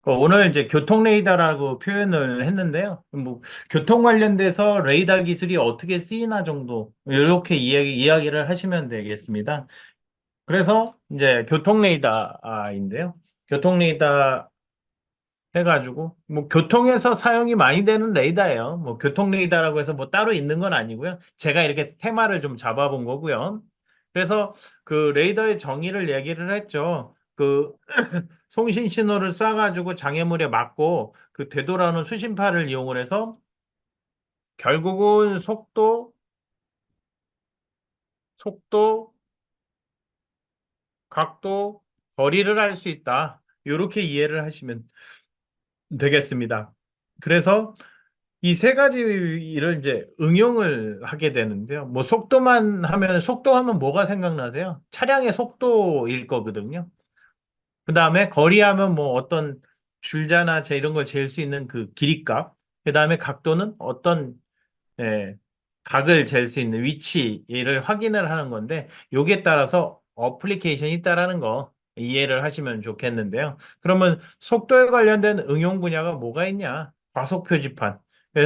오늘 이제 교통 레이더라고 표현을 했는데요. 뭐 교통 관련돼서 레이더 기술이 어떻게 쓰이나 정도 이렇게 이야기를 하시면 되겠습니다. 그래서 이제 교통 레이더인데요. 교통 레이더 해가지고 뭐 교통에서 사용이 많이 되는 레이더예요. 뭐 교통 레이더라고 해서 뭐 따로 있는 건 아니고요. 제가 이렇게 테마를 좀 잡아본 거고요. 그래서 그 레이더의 정의를 얘기를 했죠. 그 송신 신호를 쏴가지고 장애물에 맞고 그 되돌아오는 수신파를 이용을 해서 결국은 속도, 각도, 거리를 알 수 있다. 이렇게 이해를 하시면 되겠습니다. 그래서 이 세 가지를 이제 응용을 하게 되는데요. 뭐 속도만 하면 속도 하면 뭐가 생각나세요? 차량의 속도일 거거든요. 그 다음에 거리하면 뭐 어떤 줄자나 이런 걸 잴 수 있는 그 길이값. 그 다음에 각도는 어떤 예, 각을 잴 수 있는 위치를 확인을 하는 건데 여기에 따라서 어플리케이션이 있다라는 거 이해를 하시면 좋겠는데요. 그러면 속도에 관련된 응용 분야가 뭐가 있냐? 과속 표지판.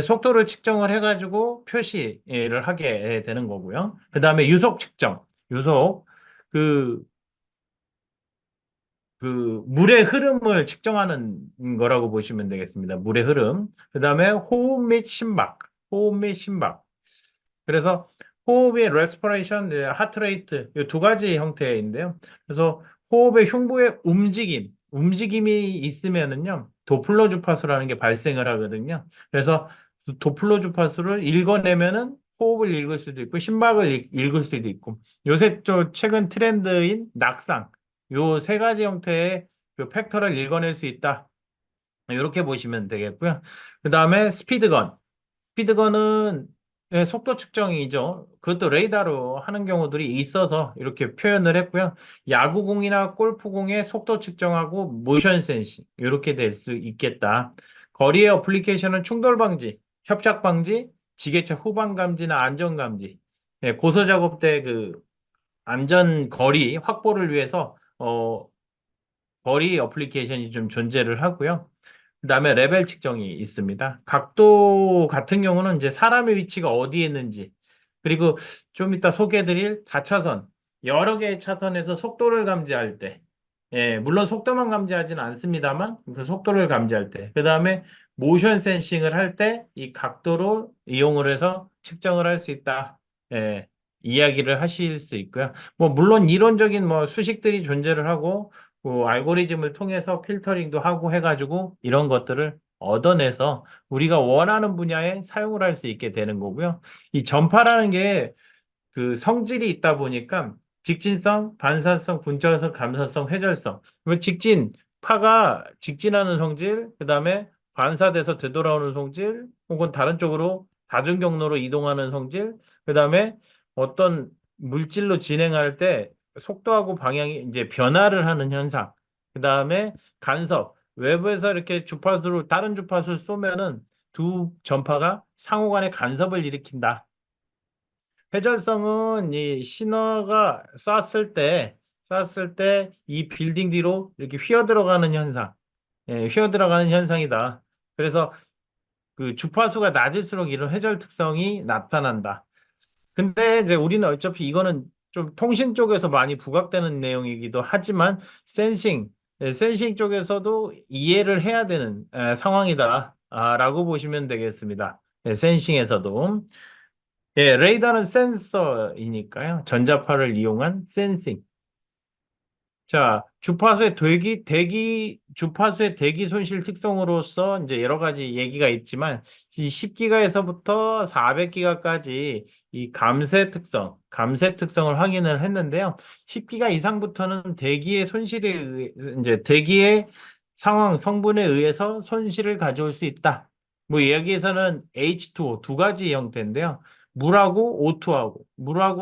속도를 측정을 해가지고 표시를 하게 되는 거고요. 그 다음에 유속 측정. 유속. 그 물의 흐름을 측정하는 거라고 보시면 되겠습니다. 물의 흐름. 그 다음에 호흡 및 심박. 호흡 및 심박. 그래서 호흡의 respiration, 하트 레이트 이 두 가지 형태인데요. 그래서 호흡의 흉부의 움직임이 있으면은요 도플러 주파수라는 게 발생을 하거든요. 그래서 도플러 주파수를 읽어내면은 호흡을 읽을 수도 있고 심박을 읽을 수도 있고 요새 저 최근 트렌드인 낙상 요 세 가지 형태의 그 팩터를 읽어낼 수 있다. 이렇게 보시면 되겠고요. 그 다음에 스피드건은 속도 측정이죠. 그것도 레이더로 하는 경우들이 있어서 이렇게 표현을 했고요. 야구공이나 골프공의 속도 측정하고 모션 센싱 이렇게 될 수 있겠다. 거리의 어플리케이션은 충돌 방지, 협착 방지, 지게차 후방 감지나 안전 감지. 고소 작업 때 그 안전 거리 확보를 위해서 거리 어플리케이션이 좀 존재를 하고요. 그다음에 레벨 측정이 있습니다. 각도 같은 경우는 이제 사람의 위치가 어디에 있는지, 그리고 좀 이따 소개해드릴 다차선, 여러 개의 차선에서 속도를 감지할 때, 물론 속도만 감지하지는 않습니다만, 그 속도를 감지할 때, 그다음에 모션 센싱을 할 때 이 각도를 이용을 해서 측정을 할 수 있다. 예, 이야기를 하실 수 있고요. 뭐, 물론 이론적인 뭐 수식들이 존재를 하고, 그 알고리즘을 통해서 필터링도 하고 해가지고 이런 것들을 얻어내서 우리가 원하는 분야에 사용을 할 수 있게 되는 거고요. 이 전파라는 게 그 성질이 있다 보니까 직진성, 반사성, 분자성, 감사성, 회절성. 뭐 파가 직진하는 성질, 그다음에 반사돼서 되돌아오는 성질, 혹은 다른 쪽으로 다중 경로로 이동하는 성질, 그다음에 어떤 물질로 진행할 때 속도하고 방향이 이제 변화를 하는 현상. 그다음에 간섭. 외부에서 이렇게 주파수로 다른 주파수를 쏘면은 두 전파가 상호 간의 간섭을 일으킨다. 회절성은 이 신호가 쐈을 때 이 빌딩 뒤로 이렇게 휘어 들어가는 현상, 휘어 들어가는 현상이다. 그래서 그 주파수가 낮을수록 이런 회절 특성이 나타난다. 근데 이제 우리는 어차피 이거는 좀 통신 쪽에서 많이 부각되는 내용이기도 하지만 센싱, 센싱 쪽에서도 이해를 해야 되는 상황이다. 라고 보시면 되겠습니다. 센싱에서도. 레이더는 센서이니까요. 전자파를 이용한 센싱. 자, 주파수의 대기 손실 특성으로서 이제 여러 가지 얘기가 있지만, 이 10기가에서부터 400기가까지 이 감쇄 특성을 확인을 했는데요. 10기가 이상부터는 대기의 상황, 성분에 의해서 손실을 가져올 수 있다. 뭐 여기에서는 H2O 두 가지 형태인데요. 물하고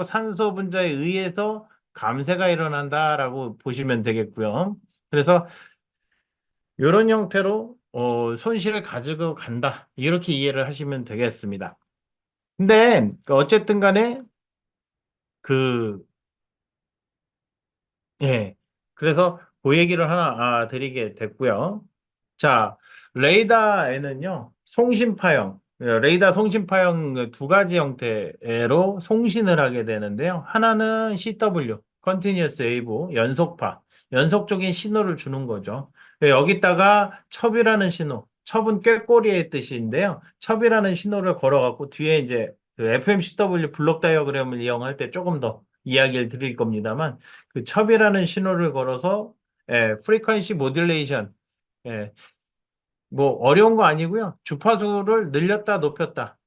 산소 분자에 의해서 감쇄가 일어난다라고 보시면 되겠고요. 그래서 이런 형태로 손실을 가지고 간다. 이렇게 이해를 하시면 되겠습니다. 근데 어쨌든 간에 그 예. 그래서 그 얘기를 하나 드리게 됐고요. 자, 레이더에는요, 송신파형, 레이더 송신파형 두 가지 형태로 송신을 하게 되는데요. 하나는 CW, Continuous Wave, 연속파, 연속적인 신호를 주는 거죠. 여기다가 첩이라는 신호, 첩은 꾀꼬리의 뜻인데요. 첩이라는 신호를 걸어갖고 뒤에 이제 그 FMCW 블록 다이어그램을 이용할 때 조금 더 이야기를 드릴 겁니다만, 그 첩이라는 신호를 걸어서 프리퀀시 모듈레이션, 뭐 어려운 거 아니고요. 주파수를 늘렸다 높였다,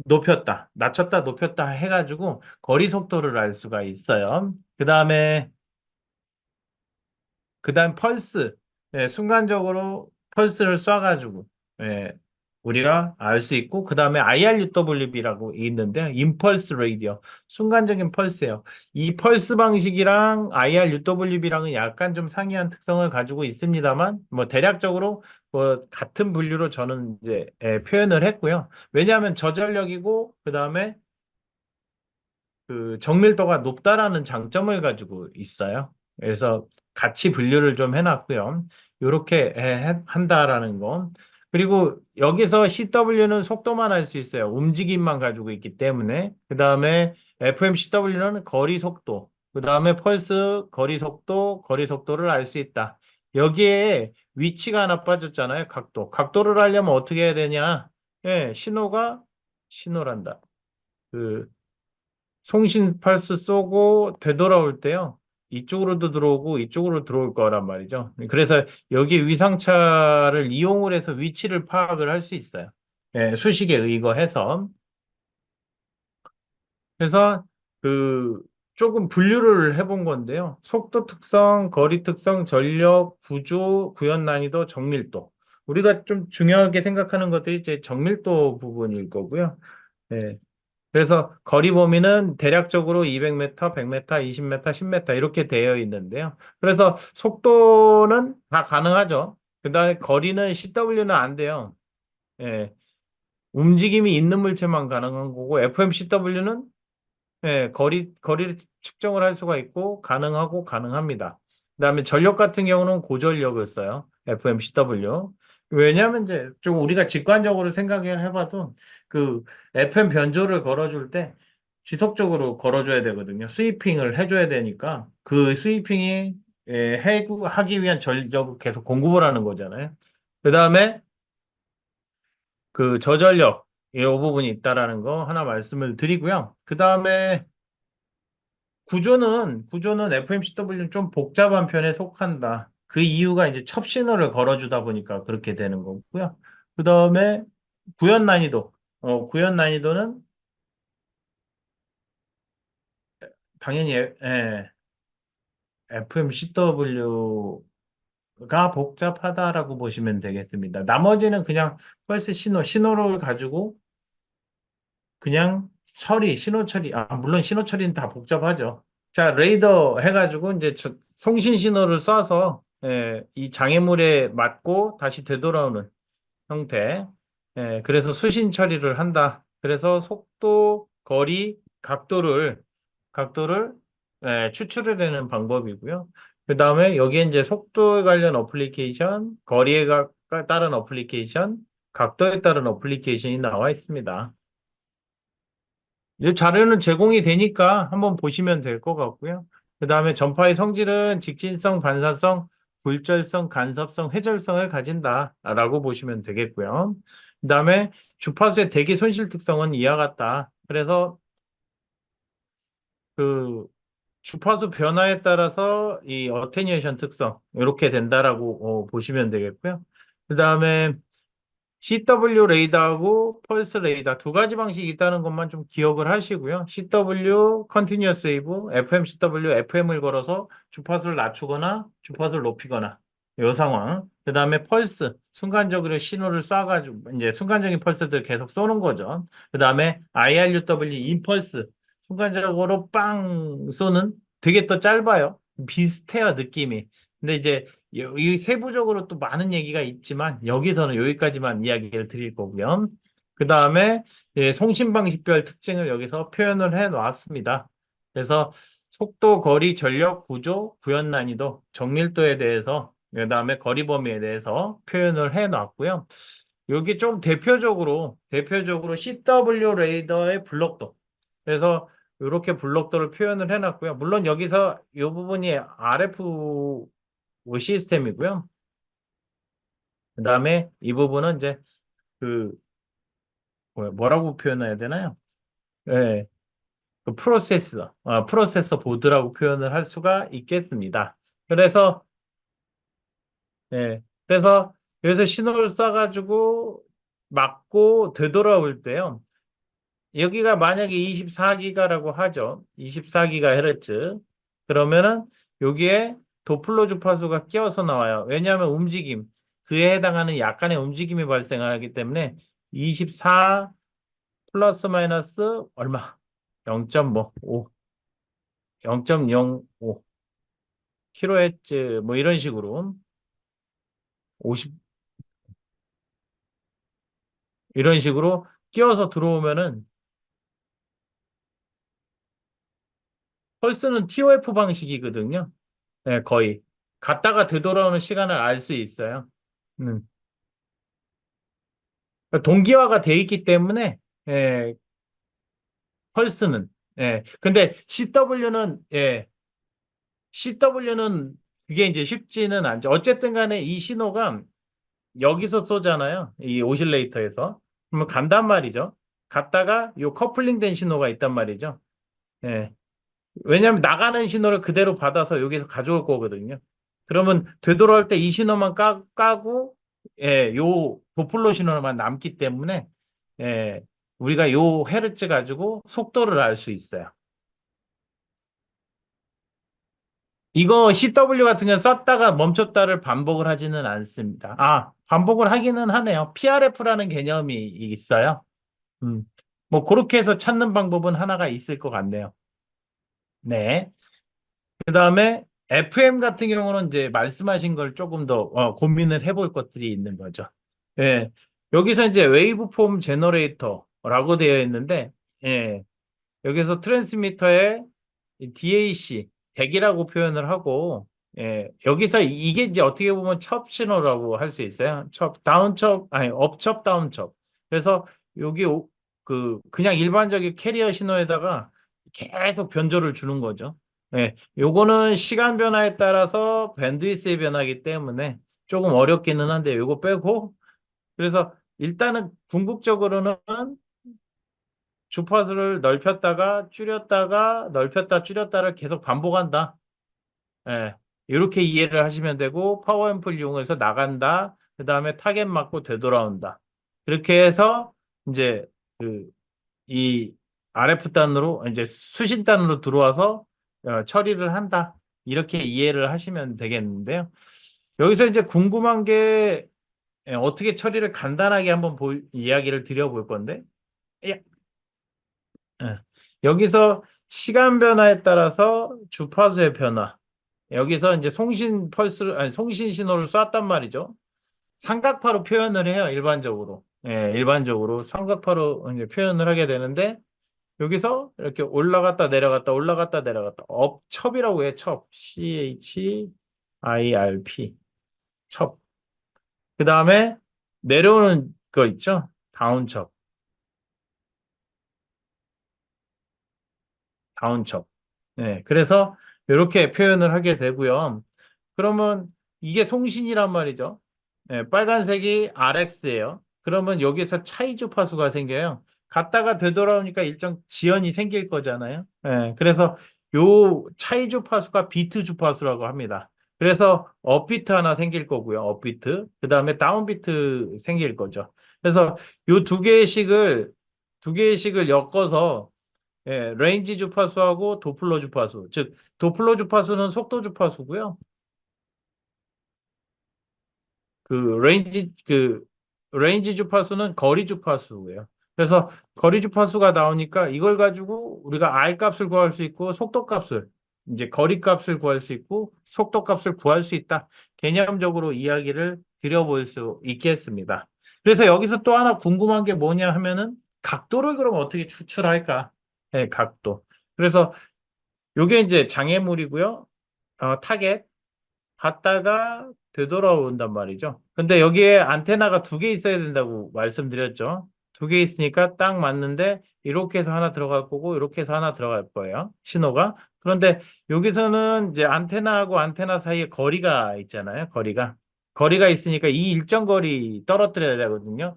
높였다, 낮췄다 높였다 해가지고 거리 속도를 알 수가 있어요. 그다음 펄스, 순간적으로 펄스를 쏴가지고 예, 우리가 알 수 있고 그다음에 IRUWB라고 있는데 임펄스 레이디어, 순간적인 펄스예요. 이 펄스 방식이랑 IRUWB랑은 약간 좀 상이한 특성을 가지고 있습니다만 뭐 대략적으로 뭐 같은 분류로 저는 이제 표현을 했고요. 왜냐하면 저전력이고 그다음에 그 정밀도가 높다라는 장점을 가지고 있어요. 그래서 같이 분류를 좀 해놨고요. 이렇게 한다라는 거. 그리고 여기서 CW는 속도만 알 수 있어요. 움직임만 가지고 있기 때문에. 그 다음에 FMCW는 거리 속도. 그 다음에 펄스 거리 속도, 거리 속도를 알 수 있다. 여기에 위치가 하나 빠졌잖아요. 각도. 각도를 알려면 어떻게 해야 되냐? 신호란다. 그 송신 펄스 쏘고 되돌아올 때요. 이쪽으로도 들어오고 이쪽으로 들어올 거란 말이죠. 그래서 여기 위상차를 이용을 해서 위치를 파악을 할 수 있어요. 수식에 의거해서. 그래서 그 조금 분류를 해본 건데요. 속도 특성, 거리 특성, 전력, 구조, 구현 난이도, 정밀도. 우리가 좀 중요하게 생각하는 것들이 이제 정밀도 부분일 거고요. 예. 그래서 거리 범위는 대략적으로 200m, 100m, 20m, 10m 이렇게 되어 있는데요. 그래서 속도는 다 가능하죠. 그다음에 거리는 CW는 안 돼요. 예. 움직임이 있는 물체만 가능한 거고 FMCW는 거리를 측정을 할 수가 있고 가능하고 가능합니다. 그다음에 전력 같은 경우는 고전력을 써요. FMCW. 왜냐하면 이제 좀 우리가 직관적으로 생각을 해봐도 그 FM 변조를 걸어줄 때 지속적으로 걸어줘야 되거든요. 스위핑을 해줘야 되니까 그 스위핑이 하기 위한 전력을 계속 공급을 하는 거잖아요. 그다음에 그 저전력 이 부분이 있다라는 거 하나 말씀을 드리고요. 그다음에 구조는 FMCW는 좀 복잡한 편에 속한다. 그 이유가 이제 첩 신호를 걸어주다 보니까 그렇게 되는 거고요. 그 다음에 구현 난이도. 구현 난이도는 당연히 FMCW가 복잡하다라고 보시면 되겠습니다. 나머지는 그냥 펄스 신호를 가지고 그냥 신호 처리. 물론 신호 처리는 다 복잡하죠. 자, 레이더 해가지고 이제 송신 신호를 쏴서 이 장애물에 맞고 다시 되돌아오는 형태. 그래서 수신 처리를 한다. 그래서 속도, 거리, 각도를 추출을 해내는 방법이고요. 그 다음에 여기에 이제 속도에 관련 어플리케이션, 따른 어플리케이션, 각도에 따른 어플리케이션이 나와 있습니다. 이 자료는 제공이 되니까 한번 보시면 될 것 같고요. 그 다음에 전파의 성질은 직진성, 반사성, 굴절성, 간섭성, 회절성을 가진다라고 보시면 되겠고요. 그 다음에 주파수의 대기 손실 특성은 이와 같다. 그래서 그 주파수 변화에 따라서 이 어테니에이션 특성 이렇게 된다라고 보시면 되겠고요. 그 다음에 CW 레이더하고 펄스 레이더 두 가지 방식이 있다는 것만 좀 기억을 하시고요. CW, Continuous Wave, FMCW, FM을 걸어서 주파수를 낮추거나 주파수를 높이거나 이 상황. 그 다음에 펄스, 순간적으로 신호를 쏴가지고 이제 순간적인 펄스들 계속 쏘는 거죠. 그 다음에 IRUW, 임펄스, 순간적으로 빵 쏘는 되게 또 짧아요. 비슷해요, 느낌이. 근데 이제 이 세부적으로 또 많은 얘기가 있지만 여기서는 여기까지만 이야기를 드릴 거고요. 그 다음에 송신 방식별 특징을 여기서 표현을 해 놨습니다. 그래서 속도, 거리, 전력, 구조, 구현 난이도, 정밀도에 대해서 그다음에 거리 범위에 대해서 표현을 해 놨고요. 여기 좀 대표적으로 CW 레이더의 블록도. 그래서 이렇게 블록도를 표현을 해 놨고요. 물론 여기서 이 부분이 RF 시스템이고요. 그다음에 이 부분은 이제 그 뭐라고 표현해야 되나요? 예. 그 프로세서 보드라고 표현을 할 수가 있겠습니다. 그래서 예. 그래서 여기서 신호를 쏴가지고 맞고 되돌아올 때요. 여기가 만약에 24기가라고 하죠. 24기가헤르츠. 그러면은 여기에 도플러 주파수가 끼어서 나와요. 왜냐하면 그에 해당하는 약간의 움직임이 발생하기 때문에 24 플러스 마이너스 얼마? 0.5, 0.05 킬로헤르츠 뭐 이런 식으로 50 이런 식으로 끼어서 들어오면은 펄스는 TOF 방식이거든요. 네, 거의 갔다가 되돌아오는 시간을 알 수 있어요. 음. 동기화가 돼 있기 때문에 예, 펄스는 근데 CW는 그게 이제 쉽지는 않죠. 어쨌든 간에 이 신호가 여기서 쏘잖아요. 이 오실레이터에서. 그러면 간단 말이죠. 갔다가 요 커플링 된 신호가 있단 말이죠. 예. 왜냐하면 나가는 신호를 그대로 받아서 여기서 가져올 거거든요. 그러면 되돌아올 때 이 신호만 까고 요 도플러 신호만 남기 때문에 예, 우리가 요 헤르츠 가지고 속도를 알 수 있어요. 이거 CW 같은 경우는 쐈다가 멈췄다를 반복을 하지는 않습니다. 반복을 하기는 하네요. PRF라는 개념이 있어요. 음. 뭐 그렇게 해서 찾는 방법은 하나가 있을 것 같네요. 네. 그다음에 FM 같은 경우는 이제 말씀하신 걸 조금 더 고민을 해볼 것들이 있는 거죠. 예. 여기서 이제 웨이브폼 제너레이터라고 되어 있는데, 예. 여기서 트랜스미터에 DAC 100이라고 표현을 하고, 여기서 이게 이제 어떻게 보면 첩 신호라고 할 수 있어요. 다운 첩, 아니, 업 첩, 다운 첩. 그래서 여기 그냥 일반적인 캐리어 신호에다가 계속 변조를 주는 거죠. 요거는 시간 변화에 따라서 밴드위스의 변화이기 때문에 조금 어렵기는 한데 요거 빼고 그래서 일단은 궁극적으로는 주파수를 넓혔다가 줄였다가 넓혔다 줄였다를 계속 반복한다. 예. 이렇게 이해를 하시면 되고 파워 앰플 이용해서 나간다. 그다음에 타겟 맞고 되돌아온다. 그렇게 해서 이제 그 이 RF단으로 이제 수신단으로 들어와서 처리를 한다. 이렇게 이해를 하시면 되겠는데요. 여기서 이제 궁금한 게 어떻게 처리를 간단하게 한번 이야기를 드려볼 건데 예, 예. 여기서 시간 변화에 따라서 주파수의 변화. 여기서 이제 송신 신호를 쐈단 말이죠. 삼각파로 표현을 해요, 일반적으로. 일반적으로 삼각파로 이제 표현을 하게 되는데 여기서 이렇게 올라갔다 내려갔다 올라갔다 내려갔다 첩이라고 해요. 첩. CHIRP. 첩. 그다음에 내려오는 거 있죠? 다운첩. 다운첩. 그래서 이렇게 표현을 하게 되고요. 그러면 이게 송신이란 말이죠. 빨간색이 RX예요. 그러면 여기서 차이 주파수가 생겨요. 갔다가 되돌아오니까 일정 지연이 생길 거잖아요. 그래서 요 차이 주파수가 비트 주파수라고 합니다. 그래서 업비트 하나 생길 거고요. 업비트. 그다음에 다운비트 생길 거죠. 그래서 요 두 개씩을 엮어서 레인지 주파수하고 도플러 주파수. 즉 도플러 주파수는 속도 주파수고요. 그 레인지 주파수는 거리 주파수예요. 그래서 거리 주파수가 나오니까 이걸 가지고 우리가 R 값을 구할 수 있고 속도 값을 이제 거리 값을 구할 수 있고 속도 값을 구할 수 있다. 개념적으로 이야기를 드려볼 수 있겠습니다. 그래서 여기서 또 하나 궁금한 게 뭐냐 하면은 각도를 그럼 어떻게 추출할까? 각도. 그래서 요게 이제 장애물이고요. 타겟 갔다가 되돌아온단 말이죠. 근데 여기에 안테나가 두 개 있어야 된다고 말씀드렸죠. 두 개 있으니까 딱 맞는데 이렇게 해서 하나 들어갈 거고 이렇게 해서 하나 들어갈 거예요. 신호가. 그런데 여기서는 이제 안테나하고 안테나 사이에 거리가 있잖아요. 거리가 있으니까 이 일정 거리 떨어뜨려야 되거든요.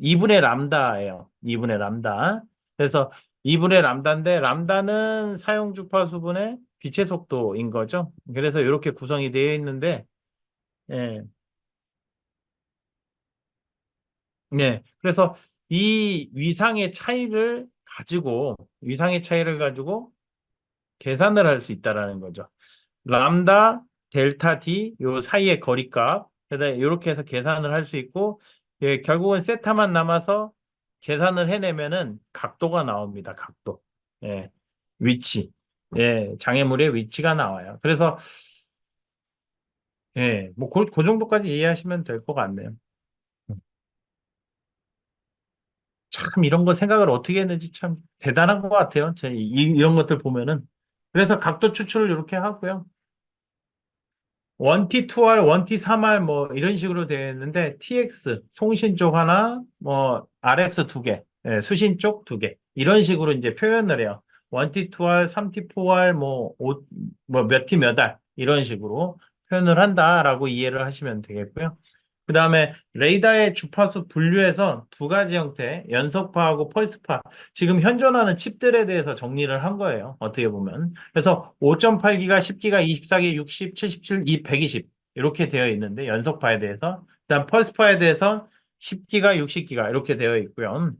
2분의 람다예요. 2분의 람다. 그래서 2분의 람다인데 람다는 사용 주파수분의 빛의 속도인 거죠. 그래서 이렇게 구성이 되어 있는데 예. 네. 그래서 이 위상의 차이를 가지고 계산을 할 수 있다라는 거죠. 람다, 델타 t 요 사이의 거리값. 그래서 이렇게 해서 계산을 할 수 있고 예, 결국은 세타만 남아서 계산을 해내면은 각도가 나옵니다. 각도. 예. 위치. 예, 장애물의 위치가 나와요. 그래서 예, 뭐 그 정도까지 이해하시면 될 것 같네요. 참 이런 거 생각을 어떻게 했는지 참 대단한 것 같아요. 이런 것들 보면은. 그래서 각도 추출을 이렇게 하고요. 1T, 2R, 1T, 3R 뭐 이런 식으로 되어 있는데 TX, 송신 쪽 하나, 뭐 RX 두 개, 예, 수신 쪽 두 개. 이런 식으로 이제 표현을 해요. 1T, 2R, 3T, 4R 뭐 몇 T 몇 R 이런 식으로 표현을 한다라고 이해를 하시면 되겠고요. 그 다음에 레이더의 주파수 분류에서 두 가지 형태, 연속파하고 펄스파. 지금 현존하는 칩들에 대해서 정리를 한 거예요. 어떻게 보면. 그래서 5.8기가, 10기가, 24기, 60, 77, 120 이렇게 되어 있는데 연속파에 대해서. 그다음 펄스파에 대해서 10기가, 60기가 이렇게 되어 있고요.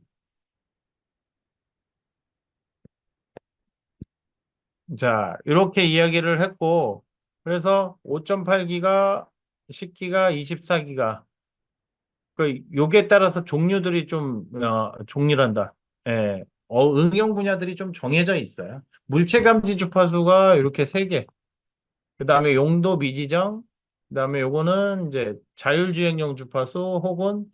자, 이렇게 이야기를 했고 그래서 5.8기가, 10기가, 24기가 그 요게 따라서 종류들이 좀 종류란다. 예. 응용 분야들이 좀 정해져 있어요. 물체 감지 주파수가 이렇게 세 개. 그다음에 용도 미지정. 그다음에 요거는 이제 자율주행용 주파수 혹은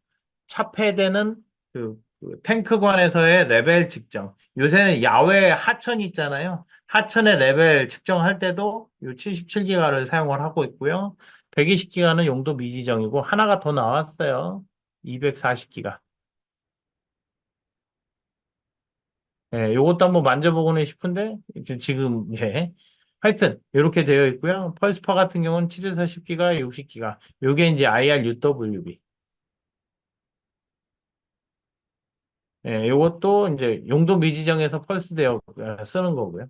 차폐되는 그 탱크관에서의 레벨 측정. 요새는 야외 하천 있잖아요. 하천의 레벨 측정할 때도 요 77기가를 사용을 하고 있고요. 120기가는 용도 미지정이고 하나가 더 나왔어요. 240기가. 예, 요것도 한번 만져보고는 싶은데 지금 예. 하여튼 이렇게 되어 있고요. 펄스파 같은 경우는 7에서 10기가, 60기가. 요게 이제 IRUWB. 예, 요것도 이제 용도 미지정에서 펄스 대역 쓰는 거고요.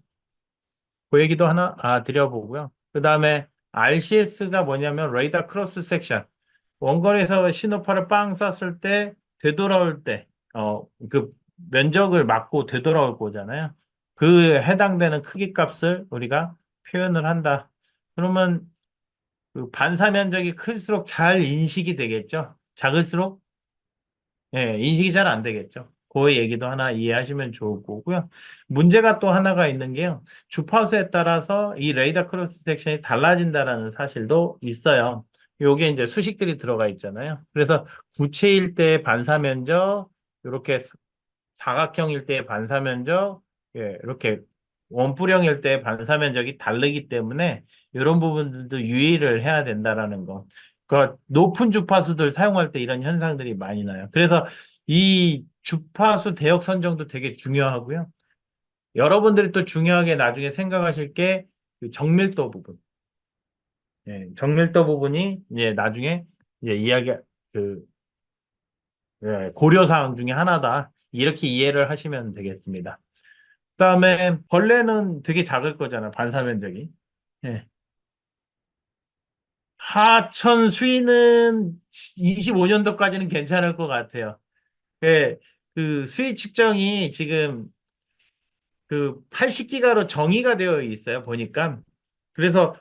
그 얘기도 하나 드려보고요. 그 다음에 RCS가 뭐냐면 레이더 크로스 섹션. 원거리에서 신호파를 빵 쐈을 때 되돌아올 때, 그 면적을 막고 되돌아올 거잖아요. 그 해당되는 크기 값을 우리가 표현을 한다. 그러면 그 반사 면적이 클수록 잘 인식이 되겠죠. 작을수록 예, 인식이 잘 안 되겠죠. 그 얘기도 하나 이해하시면 좋을 거고요. 문제가 또 하나가 있는 게요. 주파수에 따라서 이 레이더 크로스 섹션이 달라진다라는 사실도 있어요. 요게 이제 수식들이 들어가 있잖아요. 그래서 구체일 때 반사 면적, 이렇게 사각형일 때 반사 면적, 예, 이렇게 원뿔형일 때 반사 면적이 다르기 때문에 이런 부분들도 유의를 해야 된다라는 거. 그러니까 높은 주파수들 사용할 때 이런 현상들이 많이 나요. 그래서 이 주파수 대역 선정도 되게 중요하고요. 여러분들이 또 중요하게 나중에 생각하실 게그 정밀도 부분. 예, 정밀도 부분이 이제 나중에 이제 그 고려 사항 중에 하나다. 이렇게 이해를 하시면 되겠습니다. 그다음에 벌레는 되게 작을 거잖아, 반사 면적이. 예. 하천 수위는 25년도까지는 괜찮을 것 같아요. 예. 그 수위 측정이 지금 그 80기가로 정의가 되어 있어요, 보니까. 그래서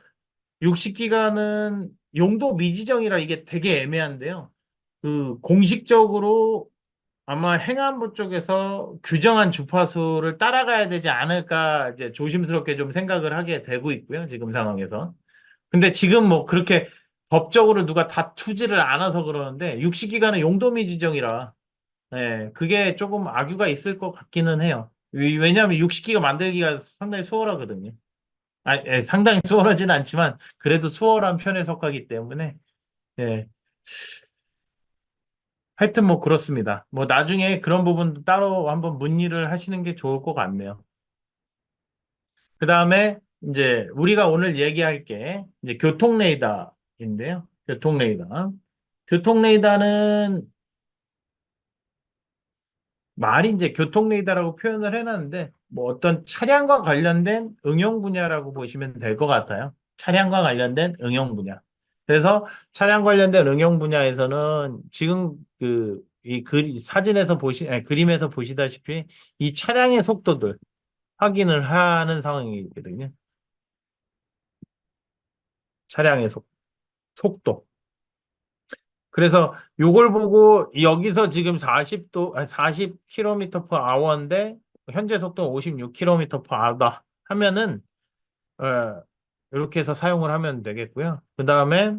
60기가는 용도 미지정이라 이게 되게 애매한데요. 그 공식적으로 아마 행안부 쪽에서 규정한 주파수를 따라가야 되지 않을까 이제 조심스럽게 좀 생각을 하게 되고 있고요. 지금 상황에서. 근데 지금 뭐 그렇게 법적으로 누가 다투지를 않아서 그러는데 60기가는 용도미 지정이라 예, 그게 조금 악유가 있을 것 같기는 해요. 왜냐하면 60기가 만들기가 상당히 수월하거든요. 상당히 수월하진 않지만 그래도 수월한 편에 속하기 때문에 예. 하여튼 뭐 그렇습니다. 뭐 나중에 그런 부분도 따로 한번 문의를 하시는 게 좋을 것 같네요. 그 다음에 이제 우리가 오늘 얘기할 게 이제 교통 레이더인데요. 교통 레이더. 교통 레이더는 말이 이제 교통 레이더라고 표현을 해놨는데 뭐 어떤 차량과 관련된 응용 분야라고 보시면 될 것 같아요. 차량과 관련된 응용 분야. 그래서 차량 관련된 응용 분야에서는 지금 이 사진에서 아니, 그림에서 보시다시피 이 차량의 속도들 확인을 하는 상황이거든요. 차량의 속도. 그래서 요걸 보고 여기서 지금 40도, 40km per hour인데 현재 속도 56km per hour다 하면은 이렇게 해서 사용을 하면 되겠고요. 그다음에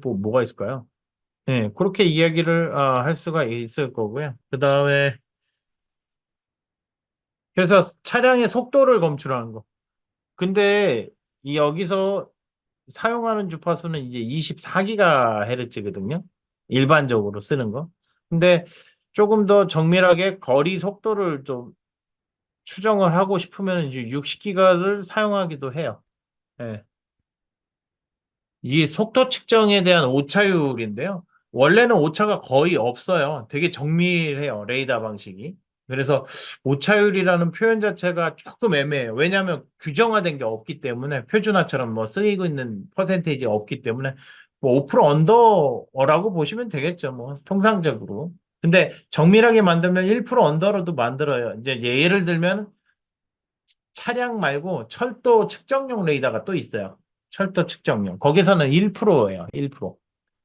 뭐가 있을까요? 네, 그렇게 이야기를 할 수가 있을 거고요. 그다음에 그래서 차량의 속도를 검출하는 거. 근데 이 여기서 사용하는 주파수는 이제 24GHz거든요. 일반적으로 쓰는 거. 근데 조금 더 정밀하게 거리 속도를 좀 추정을 하고 싶으면 이제 60기가를 사용하기도 해요. 예. 이 속도 측정에 대한 오차율인데요. 원래는 오차가 거의 없어요. 되게 정밀해요. 레이더 방식이. 그래서 오차율이라는 표현 자체가 조금 애매해요. 왜냐하면 규정화된 게 없기 때문에 표준화처럼 뭐 쓰이고 있는 퍼센테이지가 없기 때문에 뭐 5% 언더라고 보시면 되겠죠. 뭐 통상적으로. 근데 정밀하게 만들면 1% 언더로도 만들어요. 이제 예를 들면 차량 말고 철도 측정용 레이더가 또 있어요. 철도 측정용. 거기서는 1%예요. 1%.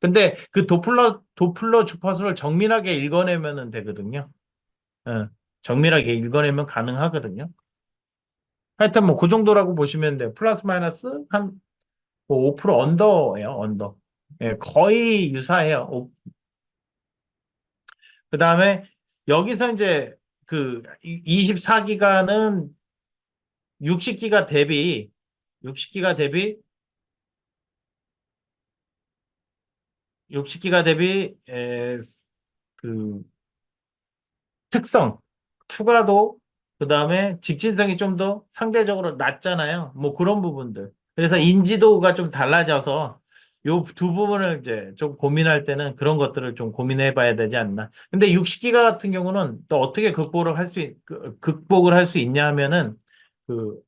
근데 그 도플러 주파수를 정밀하게 읽어내면 되거든요. 예, 정밀하게 읽어내면 가능하거든요. 하여튼 뭐 그 정도라고 보시면 돼요. 플러스 마이너스 한5% 언더예요. 언더. 예, 거의 유사해요. 그 다음에 여기서 이제 그 24기가는 60기가 대비 60기가 대비 60기가 대비 그 특성, 투과도 그다음에 직진성이 좀 더 상대적으로 낮잖아요. 뭐 그런 부분들. 그래서 인지도가 좀 달라져서 요 두 부분을 이제 좀 고민할 때는 그런 것들을 좀 고민해 봐야 되지 않나. 근데 60기가 같은 경우는 또 어떻게 극복을 할 수 있냐 하면은 그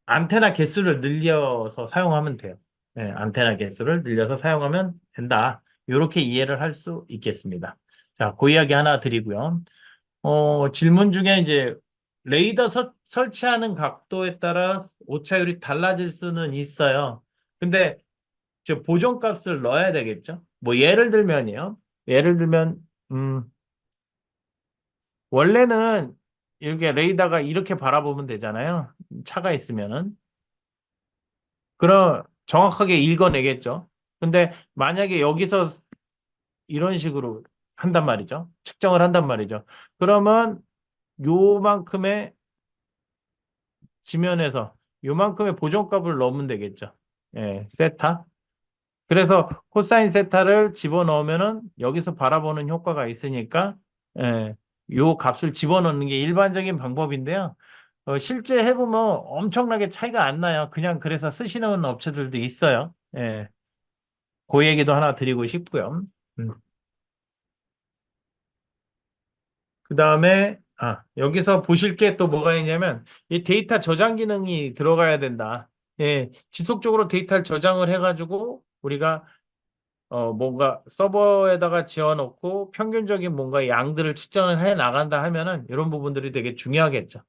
안테나 개수를 늘려서 사용하면 돼요. 네, 안테나 개수를 늘려서 사용하면 된다. 이렇게 이해를 할 수 있겠습니다. 자, 그 이야기 하나 드리고요. 질문 중에 이제 레이더 설치하는 각도에 따라 오차율이 달라질 수는 있어요. 근데 저 보정값을 넣어야 되겠죠? 뭐 예를 들면요. 예를 들면 음, 원래는 이렇게 레이더가 이렇게 바라보면 되잖아요. 차가 있으면은. 그럼 정확하게 읽어내겠죠. 근데 만약에 여기서 이런 식으로 한단 말이죠. 측정을 한단 말이죠. 그러면 요만큼의 지면에서 요만큼의 보정값을 넣으면 되겠죠. 예, 세타. 그래서 코사인 세타를 집어넣으면은 여기서 바라보는 효과가 있으니까 예, 요 값을 집어넣는 게 일반적인 방법인데요. 실제 해보면 엄청나게 차이가 안 나요. 그냥 그래서 쓰시는 업체들도 있어요. 예, 그 얘기도 하나 드리고 싶고요. 음. 그 다음에, 여기서 보실 게 또 뭐가 있냐면, 이 데이터 저장 기능이 들어가야 된다. 예, 지속적으로 데이터를 저장을 해가지고, 우리가, 뭔가 서버에다가 지어놓고 평균적인 뭔가 양들을 측정을 해 나간다 하면은, 이런 부분들이 되게 중요하겠죠.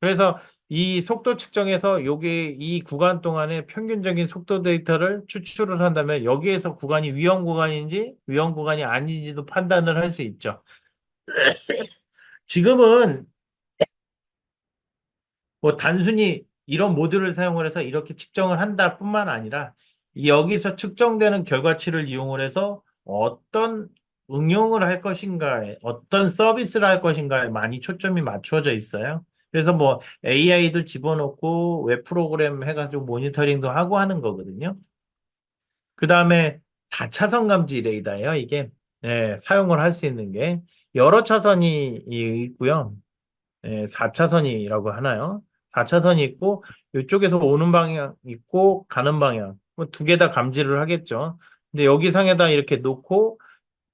그래서 이 속도 측정에서 요게 이 구간 동안의 평균적인 속도 데이터를 추출을 한다면, 여기에서 구간이 위험 구간인지, 위험 구간이 아닌지도 판단을 할 수 있죠. 지금은 뭐 단순히 이런 모듈을 사용을 해서 이렇게 측정을 한다 뿐만 아니라 여기서 측정되는 결과치를 이용을 해서 어떤 응용을 할 것인가에 어떤 서비스를 할 것인가에 많이 초점이 맞추어져 있어요. 그래서 뭐 AI도 집어넣고 웹 프로그램 해가지고 모니터링도 하고 하는 거거든요. 그 다음에 4차선 감지 레이더예요, 이게. 예, 사용을 할 수 있는 게 여러 차선이 있고요. 예, 4차선이라고 하나요? 4차선이 있고 이쪽에서 오는 방향 있고 가는 방향 두 개 다 감지를 하겠죠. 근데 여기 상에다 이렇게 놓고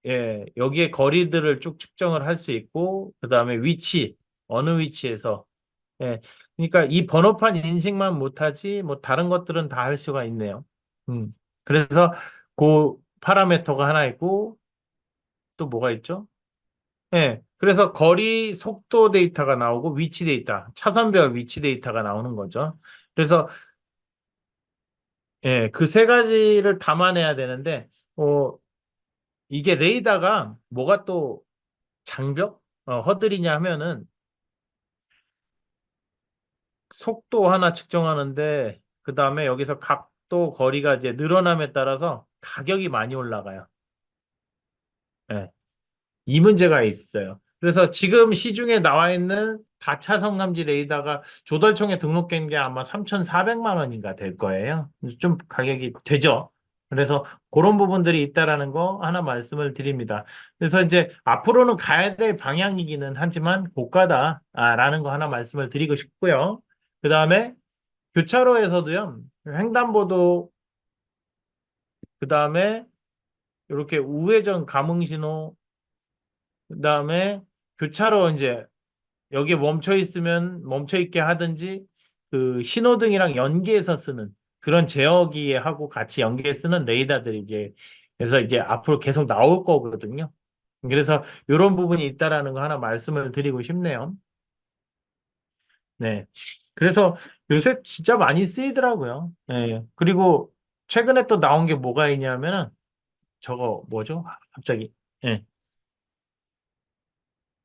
예, 여기에 거리들을 쭉 측정을 할 수 있고 그다음에 위치 어느 위치에서 예, 그러니까 이 번호판 인식만 못하지 뭐 다른 것들은 다 할 수가 있네요. 음. 그래서 그 파라미터가 하나 있고 또 뭐가 있죠? 예. 그래서 거리 속도 데이터가 나오고 위치 데이터, 차선별 위치 데이터가 나오는 거죠. 그래서 예, 그 세 가지를 담아내야 되는데 어 이게 레이더가 뭐가 또 장벽 허들이냐 하면은 속도 하나 측정하는데 그다음에 여기서 각도 거리가 이제 늘어남에 따라서 가격이 많이 올라가요. 예. 이 문제가 있어요. 그래서 지금 시중에 나와 있는 다차선 감지 레이더가 조달청에 등록된 게 아마 3,400만 원인가 될 거예요. 좀 가격이 되죠. 그래서 그런 부분들이 있다라는 거 하나 말씀을 드립니다. 그래서 이제 앞으로는 가야 될 방향이기는 하지만 고가다라는 거 하나 말씀을 드리고 싶고요. 그 다음에 교차로에서도요, 횡단보도, 그 다음에 이렇게 우회전 감응 신호, 그 다음에 교차로 이제 여기에 멈춰 있으면 멈춰 있게 하든지 그 신호등이랑 연계해서 쓰는 그런 제어기하고 같이 연계해 쓰는 레이더들이 이제 그래서 이제 앞으로 계속 나올 거거든요. 그래서 이런 부분이 있다라는 거 하나 말씀을 드리고 싶네요. 네. 그래서 요새 진짜 많이 쓰이더라고요. 네. 그리고 최근에 또 나온 게 뭐가 있냐면은 저거 뭐죠? 갑자기. 예.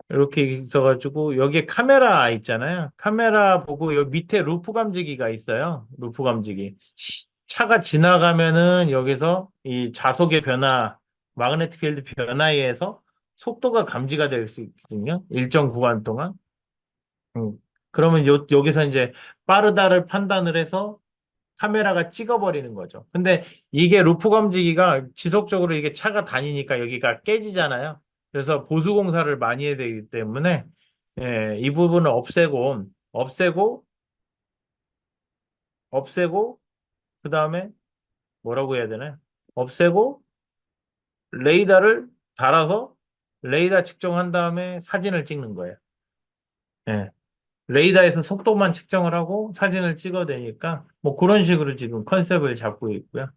이렇게 있어가지고 여기에 카메라 있잖아요. 카메라 보고 여기 밑에 루프 감지기가 있어요. 루프 감지기. 차가 지나가면은 여기서 이 자속의 변화, 마그네틱 필드 변화에 의해서 속도가 감지가 될 수 있거든요. 일정 구간 동안. 음. 그러면 여기서 이제 빠르다를 판단을 해서 카메라가 찍어버리는 거죠. 근데 이게 루프 감지기가 지속적으로 이게 차가 다니니까 여기가 깨지잖아요. 그래서 보수 공사를 많이 해야 되기 때문에 예, 이 부분을 없애고 그다음에 뭐라고 해야 되나요? 없애고 레이더를 달아서 레이더 측정한 다음에 사진을 찍는 거예요. 예. 레이더에서 속도만 측정을 하고 사진을 찍어대니까 뭐 그런 식으로 지금 컨셉을 잡고 있고요.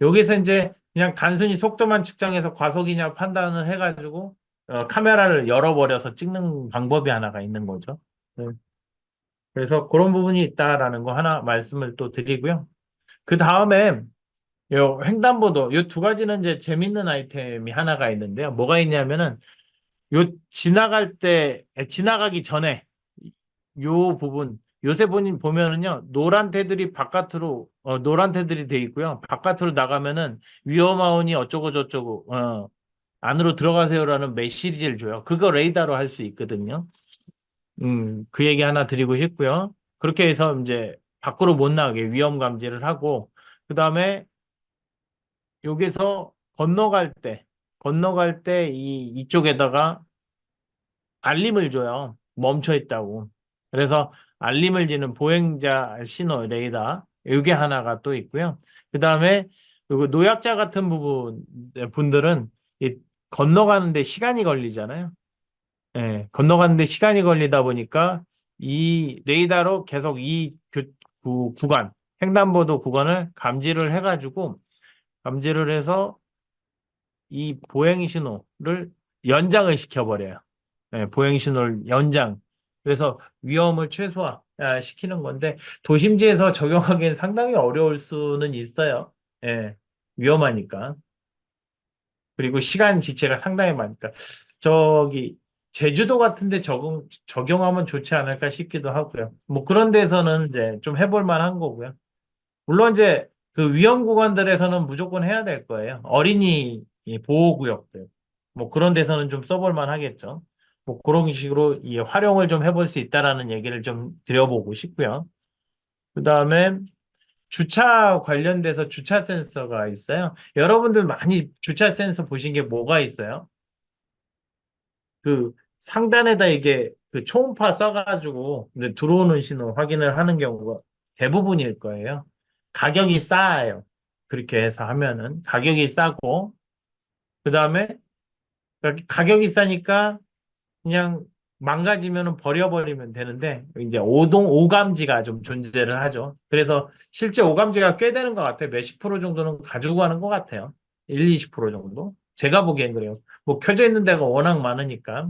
여기서 이제 그냥 단순히 속도만 측정해서 과속이냐 판단을 해가지고 카메라를 열어버려서 찍는 방법이 하나가 있는 거죠. 네. 그래서 그런 부분이 있다라는 거 하나 말씀을 또 드리고요. 그 다음에 요 횡단보도 요 두 가지는 이제 재밌는 아이템이 하나가 있는데요. 뭐가 있냐면은 요 지나가기 전에 요 부분 요새 보면은요 노란 테들이 바깥으로 노란 테들이 돼 있고요 바깥으로 나가면은 위험하오니 어쩌고 저쩌고 안으로 들어가세요라는 메시지를 줘요. 그거 레이더로 할 수 있거든요. 그 얘기 하나 드리고 싶고요. 그렇게 해서 이제 밖으로 못 나가게 위험 감지를 하고 그다음에 여기서 건너갈 때 이쪽에다가 알림을 줘요. 멈춰 있다고. 그래서 알림을 지는 보행자 신호 레이더 이게 하나가 또 있고요. 그다음에 그리고 노약자 같은 분들은 이 건너가는데 시간이 걸리잖아요. 예, 건너가는데 시간이 걸리다 보니까 이 레이더로 계속 구간 횡단보도 구간을 감지를 해가지고 감지를 해서 이 보행 신호를 연장을 시켜버려요. 예, 보행 신호를 연장. 그래서 위험을 최소화 시키는 건데 도심지에서 적용하기엔 상당히 어려울 수는 있어요. 예, 위험하니까. 그리고 시간 지체가 상당히 많으니까. 저기 제주도 같은 데 적용하면 좋지 않을까 싶기도 하고요. 뭐 그런 데서는 이제 좀 해볼 만한 거고요. 물론 이제 그 위험 구간들에서는 무조건 해야 될 거예요. 어린이 보호구역들. 뭐 그런 데서는 좀 써볼 만하겠죠. 뭐 그런 식으로 이 활용을 좀 해볼 수 있다라는 얘기를 좀 드려보고 싶고요. 그다음에 주차 관련돼서 주차 센서가 있어요. 여러분들 많이 주차 센서 보신 게 뭐가 있어요? 그 상단에다 이게 그 초음파 써가지고 이제 들어오는 신호 확인을 하는 경우가 대부분일 거예요. 가격이 싸요. 그렇게 해서 하면은 가격이 싸고 그다음에 가격이 싸니까 그냥 망가지면은 버려버리면 되는데 이제 오감지가 좀 존재를 하죠. 그래서 실제 오감지가 꽤 되는 것 같아요. 몇십 프로 정도는 가지고 가는 것 같아요. 1, 20% 정도. 제가 보기엔 그래요. 뭐 켜져 있는 데가 워낙 많으니까.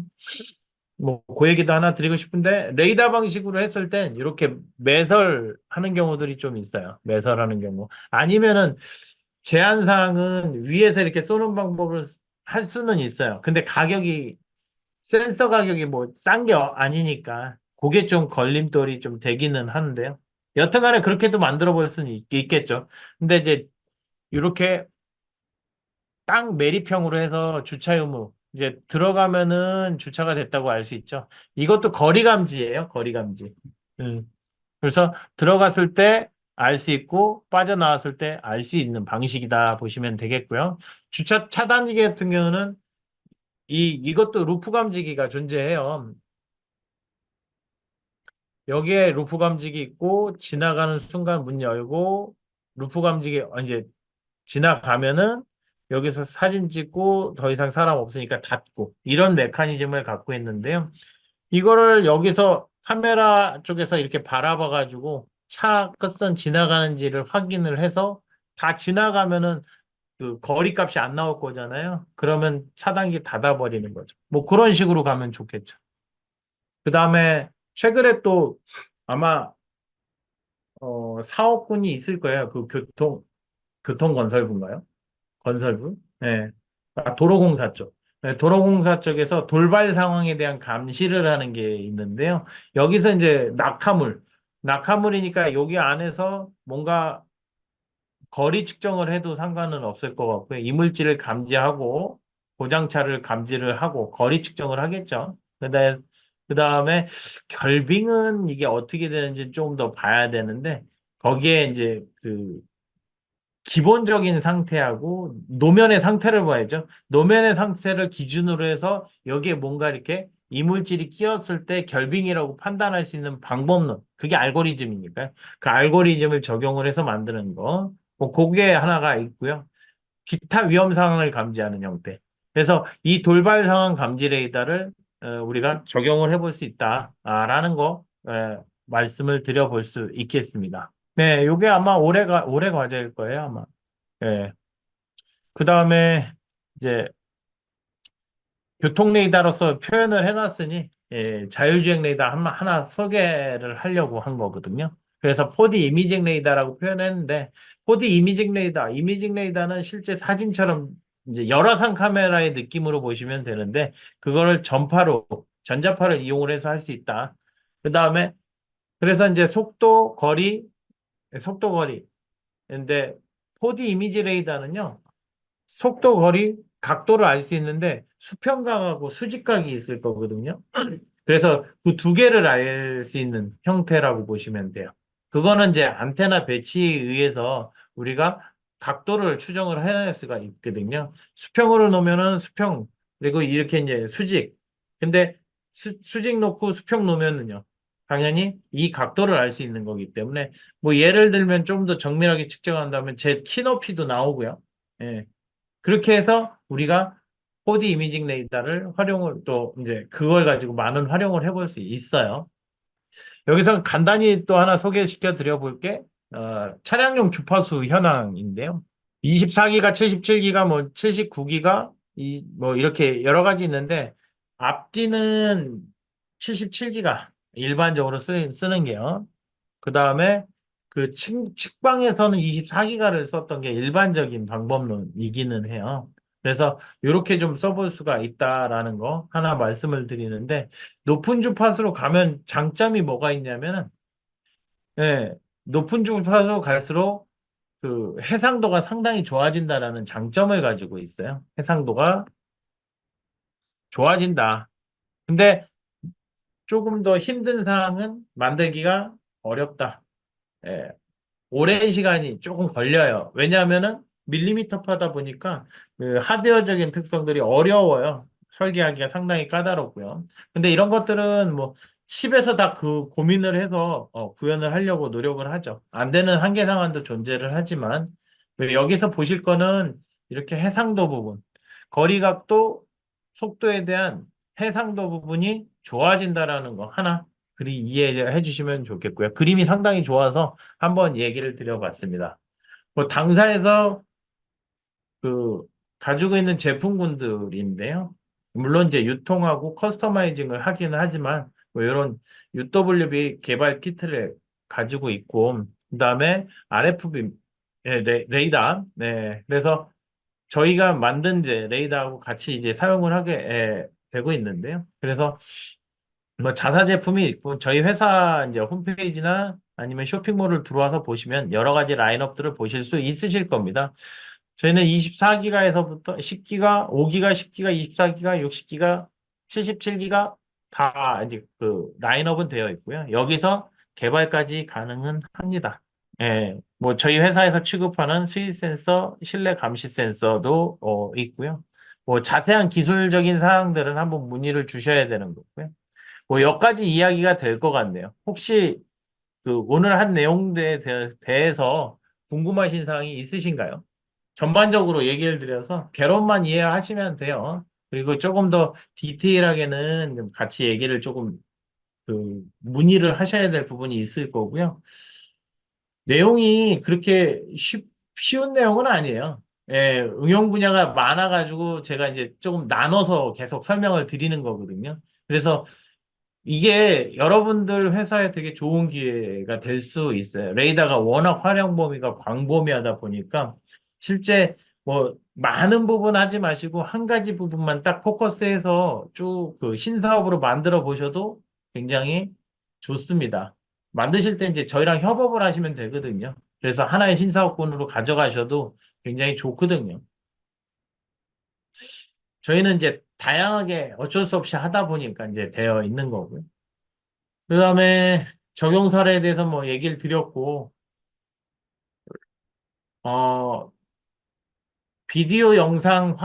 뭐, 그 얘기도 하나 드리고 싶은데, 레이더 방식으로 했을 땐 이렇게 매설하는 경우들이 좀 있어요. 매설하는 경우. 아니면은, 제한사항은 위에서 이렇게 쏘는 방법을 할 수는 있어요. 근데 가격이, 센서 가격이 뭐, 싼 게 아니니까, 그게 좀 걸림돌이 좀 되기는 하는데요. 여튼간에 그렇게도 만들어 볼 수는 있겠죠. 근데 이제, 이렇게 땅 매립형으로 해서 주차 유무 이제 들어가면은 주차가 됐다고 알 수 있죠. 이것도 거리 감지예요. 거리 감지. 음. 그래서 들어갔을 때 알 수 있고 빠져나왔을 때 알 수 있는 방식이다 보시면 되겠고요. 주차 차단기 같은 경우는 이것도 루프 감지기가 존재해요. 여기에 루프 감지기 있고 지나가는 순간 문 열고 루프 감지기 이제 지나가면은 여기서 사진 찍고 더 이상 사람 없으니까 닫고 이런 메커니즘을 갖고 있는데요. 이거를 여기서 카메라 쪽에서 이렇게 바라봐 가지고 차 끝선 지나가는지를 확인을 해서 다 지나가면은 그 거리값이 안 나올 거잖아요. 그러면 차단기 닫아버리는 거죠. 뭐 그런 식으로 가면 좋겠죠. 그 다음에 최근에 또 아마 사업군이 있을 거예요. 그 교통건설부인가요? 건설부? 네. 도로공사 쪽. 네, 도로공사 쪽에서 돌발 상황에 대한 감시를 하는 게 있는데요. 여기서 이제 낙하물이니까 여기 안에서 뭔가 거리 측정을 해도 상관은 없을 것 같고요. 이물질을 감지하고 고장차를 감지를 하고 거리 측정을 하겠죠. 그다음에 결빙은 이게 어떻게 되는지 좀 더 봐야 되는데 거기에 이제 그 기본적인 상태하고 노면의 상태를 봐야죠. 노면의 상태를 기준으로 해서 여기에 뭔가 이렇게 이물질이 끼었을 때 결빙이라고 판단할 수 있는 방법론. 그게 알고리즘이니까요. 그 알고리즘을 적용을 해서 만드는 거. 뭐 그게 하나가 있고요. 기타 위험 상황을 감지하는 형태. 그래서 이 돌발 상황 감지 레이더를 우리가 적용을 해볼 수 있다라는 거 말씀을 드려볼 수 있겠습니다. 네, 요게 아마 올해 과제일 거예요, 아마. 예. 그 다음에 이제 교통 레이더로서 표현을 해놨으니 자율주행 레이더 하나 소개를 하려고 한 거거든요. 그래서 4D 이미징 레이더라고 표현했는데 4D 이미징 레이더는 실제 사진처럼 이제 열화상 카메라의 느낌으로 보시면 되는데 그거를 전자파를 이용을 해서 할 수 있다. 그 다음에 그래서 이제 속도 거리. 근데 4D 이미지 레이더는요. 속도, 거리, 각도를 알 수 있는데 수평각하고 수직각이 있을 거거든요. 그래서 그 두 개를 알 수 있는 형태라고 보시면 돼요. 그거는 이제 안테나 배치에 의해서 우리가 각도를 추정을 해낼 수가 있거든요. 수평으로 놓으면은 수평, 그리고 이렇게 이제 수직. 근데 수직 놓고 수평 놓으면은요. 당연히 이 각도를 알 수 있는 거기 때문에 뭐 예를 들면 좀 더 정밀하게 측정한다면 제 키 높이도 나오고요. 예. 그렇게 해서 우리가 4D 이미징 레이더를 활용을 또 이제 그걸 가지고 많은 활용을 해볼 수 있어요. 여기서 간단히 또 하나 소개시켜 드려 볼게. 차량용 주파수 현황인데요. 24기가, 77기가, 뭐 79기가, 뭐 이렇게 여러 가지 있는데 앞뒤는 77기가 일반적으로 쓰는 게요. 그 다음에 그 측방에서는 24기가를 썼던 게 일반적인 방법론이기는 해요. 그래서 이렇게 좀 써볼 수가 있다라는 거 하나 말씀을 드리는데 높은 주파수로 가면 장점이 뭐가 있냐면은 예, 높은 주파수로 갈수록 그 해상도가 상당히 좋아진다라는 장점을 가지고 있어요. 해상도가 좋아진다. 근데 조금 더 힘든 사항은 만들기가 어렵다. 예, 오랜 시간이 조금 걸려요. 왜냐하면은 밀리미터파다 보니까 그 하드웨어적인 특성들이 어려워요. 설계하기가 상당히 까다롭고요. 근데 이런 것들은 뭐 칩에서 다 그 고민을 해서 구현을 하려고 노력을 하죠. 안 되는 한계 상황도 존재를 하지만 여기서 보실 거는 이렇게 해상도 부분, 거리각도 속도에 대한 해상도 부분이 좋아진다라는 거 하나 그리 이해해 주시면 좋겠고요. 그림이 상당히 좋아서 한번 얘기를 드려봤습니다. 뭐 당사에서 그 가지고 있는 제품군들인데요. 물론 이제 유통하고 커스터마이징을 하기는 하지만 뭐 이런 UWB 개발 키트를 가지고 있고 그다음에 RFB 레이더 그래서 저희가 만든 이제 레이더하고 같이 이제 사용을 하게 되고 있는데요. 그래서 뭐 자사 제품이 있고 저희 회사 이제 홈페이지나 아니면 쇼핑몰을 들어와서 보시면 여러 가지 라인업들을 보실 수 있으실 겁니다. 저희는 24기가에서부터 10기가, 5기가, 10기가, 24기가, 60기가, 77기가 다 이제 그 라인업은 되어 있고요. 여기서 개발까지 가능은 합니다. 예, 뭐 저희 회사에서 취급하는 수위 센서, 실내 감시 센서도 있고요. 뭐 자세한 기술적인 사항들은 한번 문의를 주셔야 되는 거고요. 뭐 여기까지 이야기가 될 것 같네요. 혹시 그 오늘 한 내용에 대해서 궁금하신 사항이 있으신가요? 전반적으로 얘기를 드려서 개론만 이해하시면 돼요. 그리고 조금 더 디테일하게는 좀 같이 얘기를 조금 그 문의를 하셔야 될 부분이 있을 거고요. 내용이 그렇게 쉬운 내용은 아니에요. 예, 응용 분야가 많아가지고 제가 이제 조금 나눠서 계속 설명을 드리는 거거든요. 그래서 이게 여러분들 회사에 되게 좋은 기회가 될 수 있어요. 레이더가 워낙 활용 범위가 광범위하다 보니까 실제 뭐 많은 부분 하지 마시고 한 가지 부분만 딱 포커스해서 쭉 그 신사업으로 만들어 보셔도 굉장히 좋습니다. 만드실 때 이제 저희랑 협업을 하시면 되거든요. 그래서 하나의 신사업군으로 가져가셔도 굉장히 좋거든요. 저희는 이제 다양하게 어쩔 수 없이 하다 보니까 이제 되어 있는 거고요. 그다음에 적용 사례에 대해서 뭐 얘기를 드렸고, 어, 비디오 영상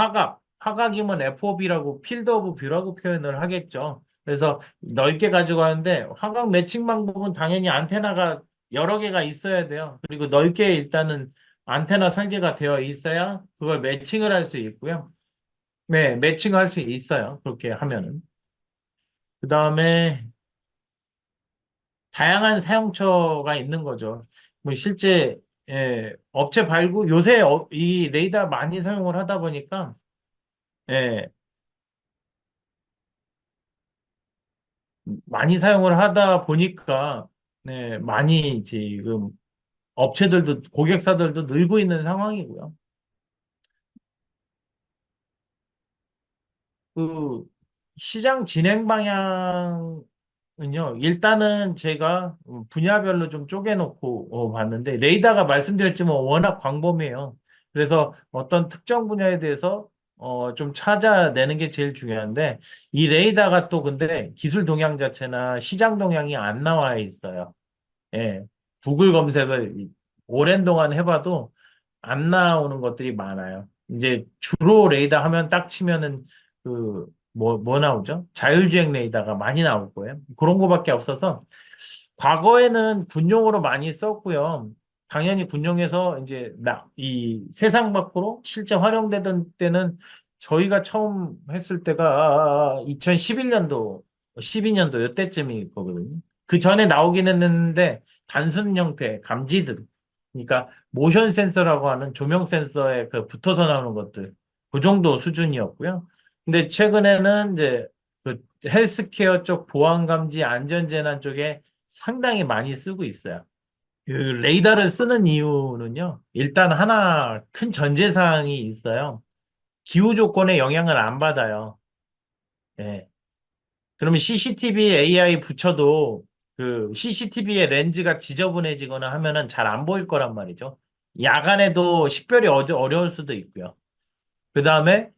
화각이면 FOV라고 필드 오브 뷰라고 표현을 하겠죠. 그래서 넓게 가져가는데 화각 매칭 방법은 당연히 안테나가 여러 개가 있어야 돼요. 그리고 넓게 일단은 안테나 설계가 되어 있어야 그걸 매칭을 할 수 있고요. 네, 매칭할 수 있어요. 그렇게 하면은. 그다음에 다양한 사용처가 있는 거죠. 뭐 실제 업체 발굴 요새 이 레이더 많이 사용을 하다 보니까 예, 많이 사용을 하다 보니까 많이 지금 업체들도 고객사들도 늘고 있는 상황이고요. 그 시장 진행 방향은요. 일단은 제가 분야별로 좀 쪼개놓고 봤는데 레이더가 말씀드렸지만 워낙 광범위해요. 그래서 어떤 특정 분야에 대해서 좀 찾아내는 게 제일 중요한데 이 레이더가 또 근데 기술 동향 자체나 시장 동향이 안 나와 있어요. 예. 구글 검색을 오랜 동안 해봐도 안 나오는 것들이 많아요. 이제 주로 레이더 하면 딱 치면은 뭐 나오죠? 자율주행 레이더가 많이 나올 거예요. 그런 거밖에 없어서 과거에는 군용으로 많이 썼고요. 당연히 군용에서 이제 이 세상 밖으로 실제 활용되던 때는 저희가 처음 했을 때가 2011년도, 12년도 이때쯤일 거거든요. 그 전에 나오긴 했는데 단순 형태 감지들, 그러니까 모션 센서라고 하는 조명 센서에 그 붙어서 나오는 것들, 그 정도 수준이었고요. 근데 최근에는 이제 그 헬스케어 쪽 보안 감지 안전재난 쪽에 상당히 많이 쓰고 있어요. 그 레이더를 쓰는 이유는요. 일단 하나 큰 전제사항이 있어요. 기후 조건에 영향을 안 받아요. 예. 그러면 CCTV AI 붙여도 그 CCTV의 렌즈가 지저분해지거나 하면은 잘 안 보일 거란 말이죠. 야간에도 식별이 어려울 수도 있고요. 그 다음에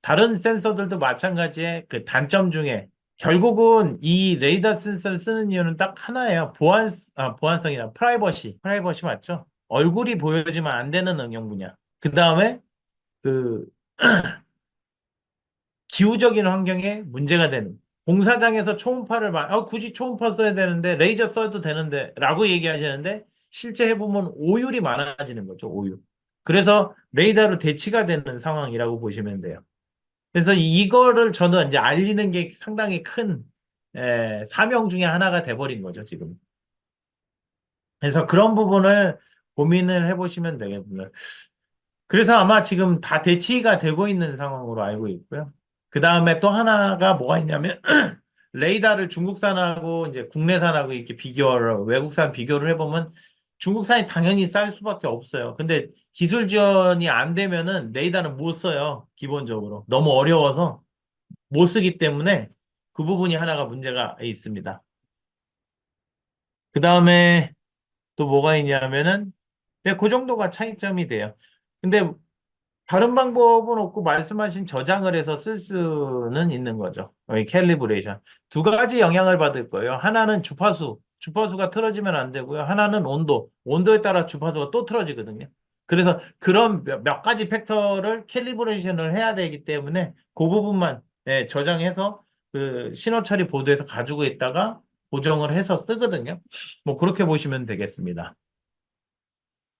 다른 센서들도 마찬가지의 그 단점 중에 결국은 이 레이더 센서를 쓰는 이유는 딱 하나예요. 보안성이나 프라이버시 맞죠? 얼굴이 보여지면 안 되는 응용 분야. 그 다음에 그 기후적인 환경에 문제가 되는. 공사장에서 굳이 초음파 써야 되는데 레이저 써도 되는데 라고 얘기하시는데 실제 해보면 오율이 많아지는 거죠, 오율. 그래서 레이더로 대치가 되는 상황이라고 보시면 돼요. 그래서 이거를 저는 이제 알리는 게 상당히 큰 사명 중에 하나가 돼버린 거죠, 지금. 그래서 그런 부분을 고민을 해보시면 되겠습니다. 그래서 아마 지금 다 대치가 되고 있는 상황으로 알고 있고요. 그 다음에 또 하나가 뭐가 있냐면, 레이더를 중국산하고 이제 국내산하고 이렇게 외국산 비교를 해보면 중국산이 당연히 쌀 수밖에 없어요. 근데 기술 지원이 안 되면은 레이더는 못 써요, 기본적으로. 너무 어려워서 못 쓰기 때문에 그 부분이 하나가 문제가 있습니다. 그 다음에 또 뭐가 있냐면은, 네, 그 정도가 차이점이 돼요. 근데 다른 방법은 없고 말씀하신 저장을 해서 쓸 수는 있는 거죠. 이 캘리브레이션. 두 가지 영향을 받을 거예요. 하나는 주파수가 틀어지면 안 되고요. 하나는 온도에 따라 주파수가 또 틀어지거든요. 그래서 그런 몇 가지 팩터를 캘리브레이션을 해야 되기 때문에 그 부분만 저장해서 그 신호 처리 보드에서 가지고 있다가 고정을 해서 쓰거든요. 뭐 그렇게 보시면 되겠습니다.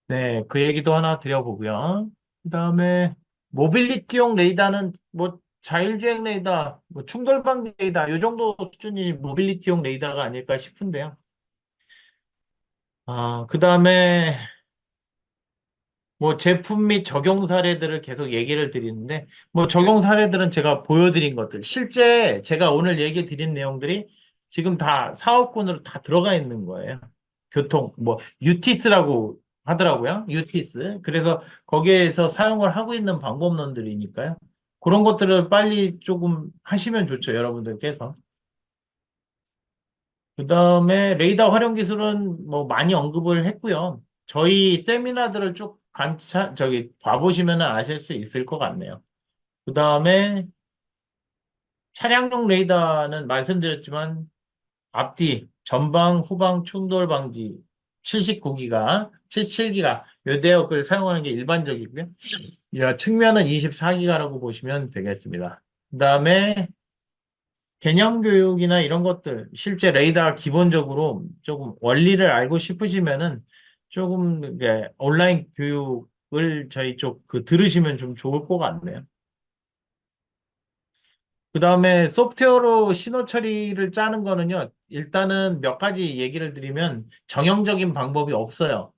네, 그 얘기도 하나 드려보고요. 그다음에 모빌리티용 레이더는 뭐 자율주행 레이더, 뭐 충돌 방지 레이더 이 정도 수준이 모빌리티용 레이더가 아닐까 싶은데요. 그다음에 뭐 제품 및 적용 사례들을 계속 얘기를 드리는데 뭐 적용 사례들은 제가 보여드린 것들 실제 제가 오늘 얘기 드린 내용들이 지금 다 사업군으로 다 들어가 있는 거예요. 교통 뭐 유티스라고 하더라고요. 유티스. 그래서 거기에서 사용을 하고 있는 방법론들이니까요. 그런 것들을 빨리 조금 하시면 좋죠, 여러분들께서. 그다음에 레이더 활용 기술은 뭐 많이 언급을 했고요. 저희 세미나들을 쭉 봐보시면 아실 수 있을 것 같네요. 그다음에 차량용 레이더는 말씀드렸지만 앞뒤, 전방, 후방 충돌 방지 79기가, 77기가 요 대역을 사용하는 게 일반적이고요. 측면은 24기가라고 보시면 되겠습니다. 그다음에 개념 교육이나 이런 것들, 실제 레이더 기본적으로 조금 원리를 알고 싶으시면은 조금 이게 온라인 교육을 저희 쪽 그 들으시면 좀 좋을 것 같네요. 그 다음에 소프트웨어로 신호 처리를 짜는 거는요, 일단은 몇 가지 얘기를 드리면 정형적인 방법이 없어요.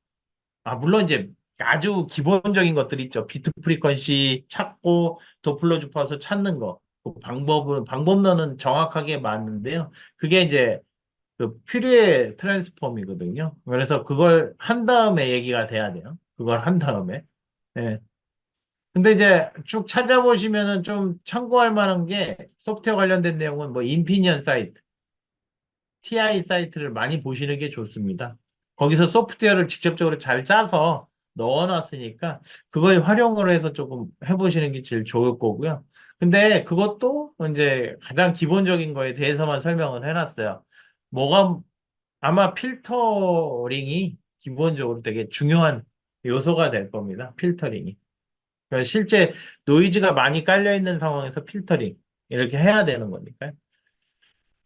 물론 이제 아주 기본적인 것들이 있죠. 비트 프리퀀시 찾고 도플러 주파수 찾는 거. 방법론은 정확하게 맞는데요. 그게 이제 그 퓨리의 트랜스폼이거든요. 그래서 그걸 한 다음에 얘기가 돼야 돼요. 그걸 한 다음에. 예. 근데 이제 쭉 찾아보시면은 좀 참고할 만한 게 소프트웨어 관련된 내용은 뭐 인피니언 사이트, TI 사이트를 많이 보시는 게 좋습니다. 거기서 소프트웨어를 직접적으로 잘 짜서 넣어놨으니까 그걸 활용을 해서 조금 해보시는 게 제일 좋을 거고요. 근데 그것도 이제 가장 기본적인 거에 대해서만 설명을 해놨어요. 뭐가 아마 필터링이 기본적으로 되게 중요한 요소가 될 겁니다. 필터링이. 그러니까 실제 노이즈가 많이 깔려 있는 상황에서 필터링 이렇게 해야 되는 거니까요.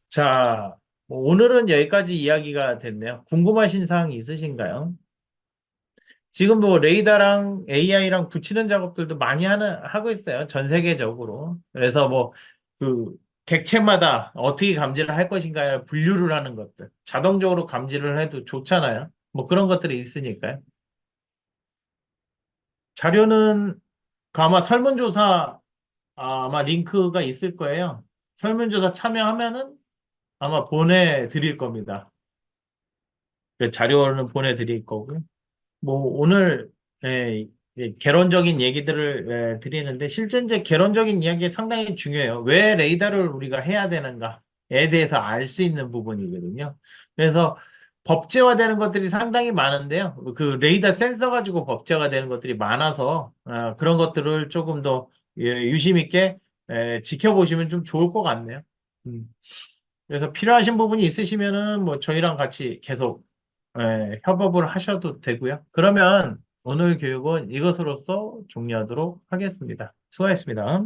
자, 뭐 오늘은 여기까지 이야기가 됐네요. 궁금하신 사항이 있으신가요? 지금 뭐 레이더랑 AI랑 붙이는 작업들도 많이 하고 있어요. 전 세계적으로. 그래서 뭐 그 객체마다 어떻게 감지를 할 것인가를 분류를 하는 것들. 자동적으로 감지를 해도 좋잖아요. 뭐 그런 것들이 있으니까요. 자료는 그 아마 설문조사 아마 링크가 있을 거예요. 설문조사 참여하면은 아마 보내드릴 겁니다. 그 자료는 보내드릴 거고요. 뭐 오늘 이제 개론적인 얘기들을 드리는데 실제 이제 개론적인 이야기 상당히 중요해요. 왜 레이더를 우리가 해야 되는가에 대해서 알 수 있는 부분이거든요. 그래서 법제화되는 것들이 상당히 많은데요. 그 레이더 센서 가지고 법제화되는 것들이 많아서 그런 것들을 조금 더 유심 있게 지켜보시면 좀 좋을 것 같네요. 음. 그래서 필요하신 부분이 있으시면은 뭐 저희랑 같이 계속 협업을 하셔도 되고요. 그러면 오늘 교육은 이것으로써 종료하도록 하겠습니다. 수고하셨습니다.